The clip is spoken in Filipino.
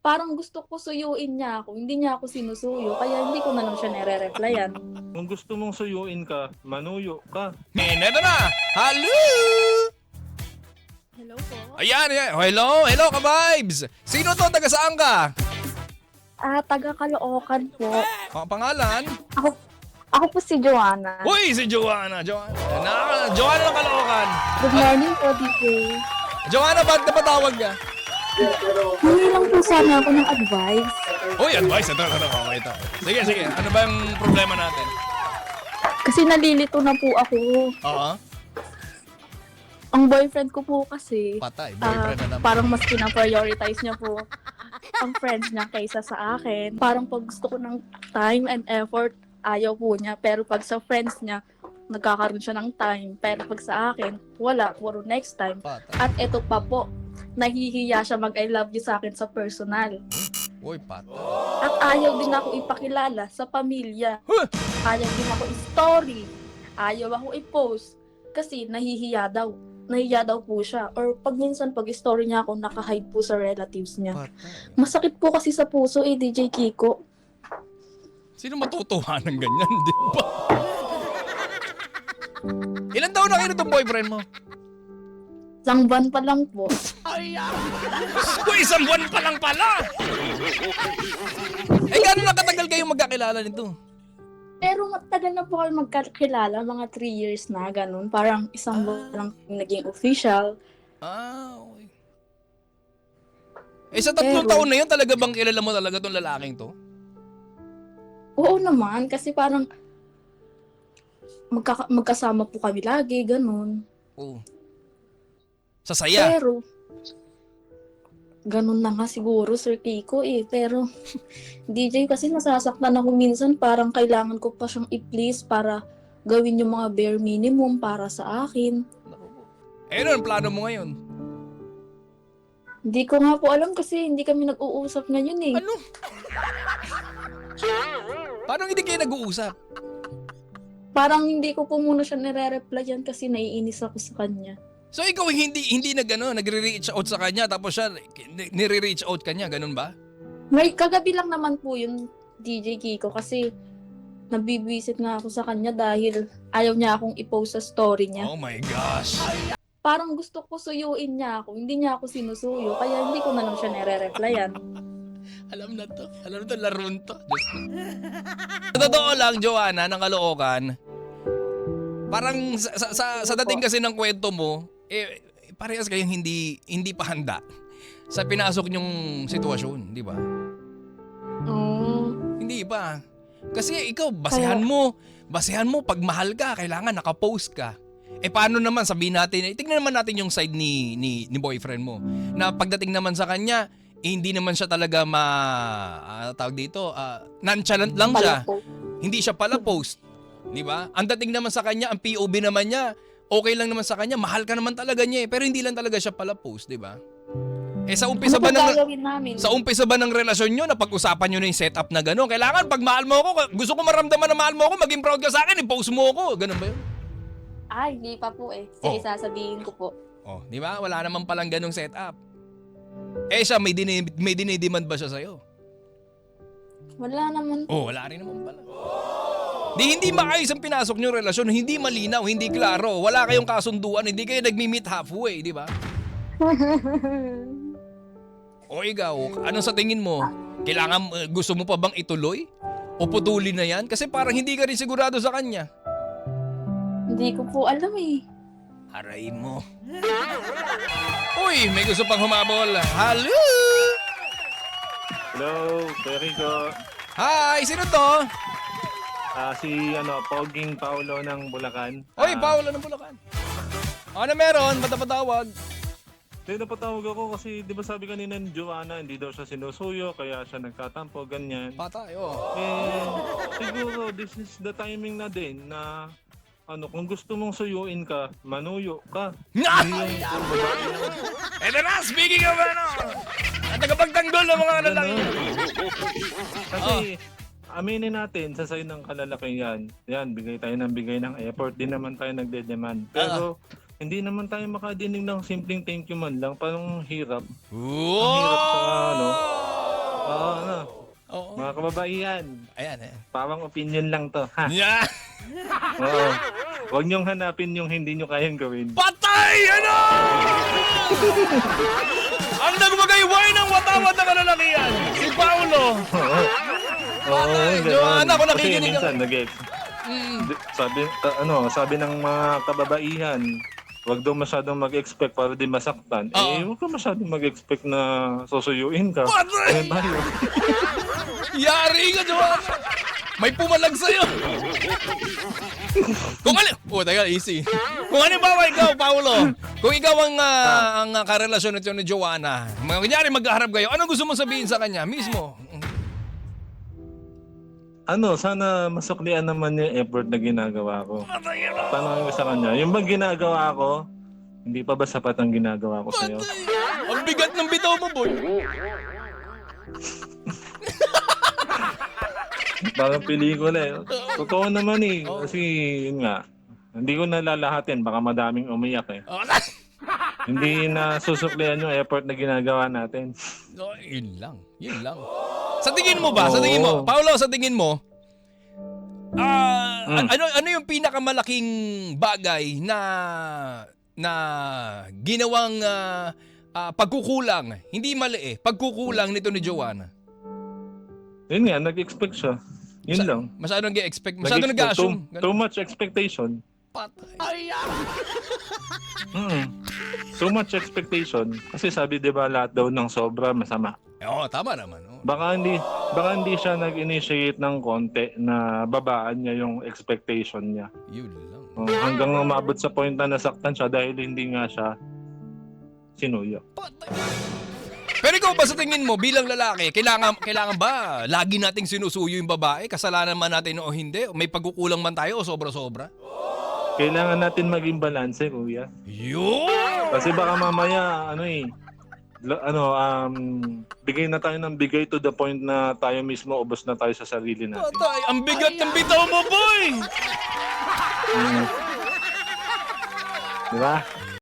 parang gusto ko suyuin niya ako, hindi niya ako sinusuyo, kaya hindi ko na lang siya nire-replyan. Kung gusto mong suyuin ka, manuyo ka. And eto na! Hello! Hello po? Ayan, ayan. Hello ka-vibes! Sino to? Taga saan ka? Taga Caloocan po. Pangalan? Ako po si Joanna. Uy, si Joanna. Joanna ng Caloocan. Good morning po, DJ. Joanna, ba't napatawag ka? Hindi lang po sana ako ng advice. Uy, advice. Ito. Okay, ito. Sige. Ano ba yung problema natin? Kasi nalilito na po ako. Oo. Ang boyfriend ko po kasi, Patay. Boyfriend na naman. parang mas pina-prioritize niya po ang friends niya kaysa sa akin. Parang pag gusto ko ng time and effort, ayaw po niya. Pero pag sa friends niya, nagkakaroon siya ng time. Pero pag sa akin, wala. Puro next time. Patay. At ito pa po, nahihiya siya mag-I love you sa akin sa personal. Uy, patay. At ayaw din ako ipakilala sa pamilya. Huh! Ayaw din ako i-story. Ayaw ako i-post. Kasi nahihiya daw. Nahihiya daw po siya. Or pag minsan pag-story niya ako, naka-hide po sa relatives niya. Patay. Masakit po kasi sa puso DJ Kiko. Sino matutuwa ng ganyan, di ba? Ilan taon na kayo itong boyfriend mo? Isang buwan pa lang po. Uy, isang buwan pa lang pala! Eh, gano'n lang katagal kayong magkakilala nito? Pero matagal na po kami magkakilala, mga 3 years na, ganun. Parang isang buwan lang naging official. Okay. Eh, sa 3 Pero- taon na yun, talaga bang kilala mo talaga tong lalaking to? Oo naman, kasi parang magkasama po kami lagi, ganun. Oo. Sa saya. Pero, ganun na nga siguro, Sir Kiko eh. Pero, DJ, kasi nasasaktan ako minsan, parang kailangan ko pa siyang i-please para gawin yung mga bare minimum para sa akin. Eh, ano ang plano mo ngayon? Hindi ko nga po alam kasi hindi kami nag-uusap ngayon eh. Ano? Paano hindi kayo nag-uusap? Parang hindi ko po muna siya nire-replyan kasi naiinis ako sa kanya. So ikaw hindi nagre-reach out sa kanya tapos siya nire-reach out kanya, ganun ba? May kagabi lang naman po yung DJ Kiko kasi nabibwisit nga ako sa kanya dahil ayaw niya akong i-post sa story niya. Oh my gosh. Parang gusto ko suyuin niya ako, hindi niya ako sinusuyo, kaya hindi ko na lang siya nire-replyan. Alam na to, laron to. Diyos ko. Sa totoo lang, Joanna, ng Caloocan, parang sa dating kasi ng kwento mo, parehas kayong hindi pa handa sa pinasok nyong sitwasyon, di ba? Hindi ba? Kasi ikaw, basehan mo, pag mahal ka, kailangan nakapost ka. Eh paano naman, sabihin natin, tingnan naman natin yung side ni boyfriend mo. Na pagdating naman sa kanya, hindi naman siya talaga nonchalant lang siya. Hindi siya pala post. Di ba? Ang dating naman sa kanya, ang POV naman niya, okay lang naman sa kanya, mahal ka naman talaga niya eh. Pero hindi lang talaga siya pala post, di ba? Eh sa umpisa ba gagawin namin? Sa umpisa ba ng relasyon nyo, napag-usapan nyo na yung setup na gano'n? Kailangan, pag mahal mo ako, gusto ko maramdaman na mahal mo ako, maging proud ka sa akin, i-post mo ako. Ganun ba yun? Ay, hindi pa po eh. Sige, Oh. sasabihin ko po. Oh, di ba? Wala naman palang ganung setup. Eh siya, may dinidemand ba siya sa'yo? Wala naman. Oh, wala rin naman pala. Hindi maayos ang pinasok nyo relasyon, hindi malinaw, hindi klaro, wala kayong kasunduan, hindi kayo nagmi-meet halfway, di ba? O ikaw, ano sa tingin mo? Kailangan, gusto mo pa bang ituloy? O putulin na yan? Kasi parang hindi ka rin sigurado sa kanya. Hindi ko po alam eh. Aray mo. Uy, may gusto pang humabol. Hello! Hello, Kuya Rico. Hi, sino to? Si Poging Paulo ng Bulacan. Uy, Paolo ng Bulacan. Ano meron? Ba't napatawag? Hindi, napatawag ako kasi di ba sabi kanina ni Joanna, hindi daw siya sinusuyo, kaya siya nagtatampo, ganyan. Patay, oh. Siguro this is the timing na din na kung gusto mong suyuin ka, manuyo ka. Eto na, speaking of at tagapagtanggol ng mga lalaki. Kasi aminin natin, sa side ng kalalaki yan, bigay tayo ng bigay ng effort, di naman tayo nagde-demand. Pero hindi naman tayo makadinig ng simpleng thank you man lang, parang hirap. Ang hirap sa Mga kababaihan, Ayan, ayan. parang opinion lang to, ha? Yeah! Oo. Huwag niyong hanapin yung hindi niyo kayang gawin. Patay! Ano? Ang nagmagayway ng watawat na kalalakihan, si Paulo. Patay! ganun. Joanna, ako Kasi nakikinig minsan, Mm. sabi ng mga kababaihan, wag daw masyadong mag-expect para di masaktan. Oo. Wag ka masyadong mag-expect na susuyuin ka. Patay! Ano ba yun? Yari ka, Joanna! May pumalag sa'yo! Kung ano... Oh, teka, easy. Kung halimbawa ikaw, Paulo, kung ikaw ang karelasyon nito ni Joanna, kunyari magkaharap kayo, ano gusto mong sabihin sa kanya mismo? Sana masuklian naman yung effort na ginagawa ko. Tanongin ko sa kanya, yung bang ginagawa ko, hindi pa ba sapat ang ginagawa ko sa'yo? Ang bigat ng bitaw mo, boy. Parang pelikula eh. Totoo naman eh. Kasi yun nga, hindi ko nalalahatin, baka madaming umiyak eh. Hindi na susuklian yung effort na ginagawa natin. Yun lang. Yun lang. Sa tingin mo ba? Sa tingin mo? Paulo, sa tingin mo? Ano yung pinakamalaking bagay na ginawang pagkukulang? Hindi mali eh. Pagkukulang nito ni Joanna. Yun nga, nag-expect siya. Yun lang. Masyado nag-expect. Masyado nag-assume. Too much expectation. Patay. Too much expectation. Kasi sabi 'di ba lahat daw ng sobra masama. Oo, tama naman. Oh. Baka hindi siya nag-initiate ng konti na babaan niya yung expectation niya. Yun lang. Hanggang umabot sa point na nasaktan siya dahil hindi nga siya sinuyo. Patay. Pero ikaw ba sa tingin mo bilang lalaki, kailangan ba lagi nating sinusuyo yung babae? Kasalanan man natin o hindi? May pagkukulang man tayo o sobra-sobra? Kailangan natin maging balanse, kuya. Yun! Kasi baka mamaya bigay na tayo ng bigay to the point na tayo mismo ubos na tayo sa sarili natin. Patay, ang bigat ng bitaw mo, boy! Di ba?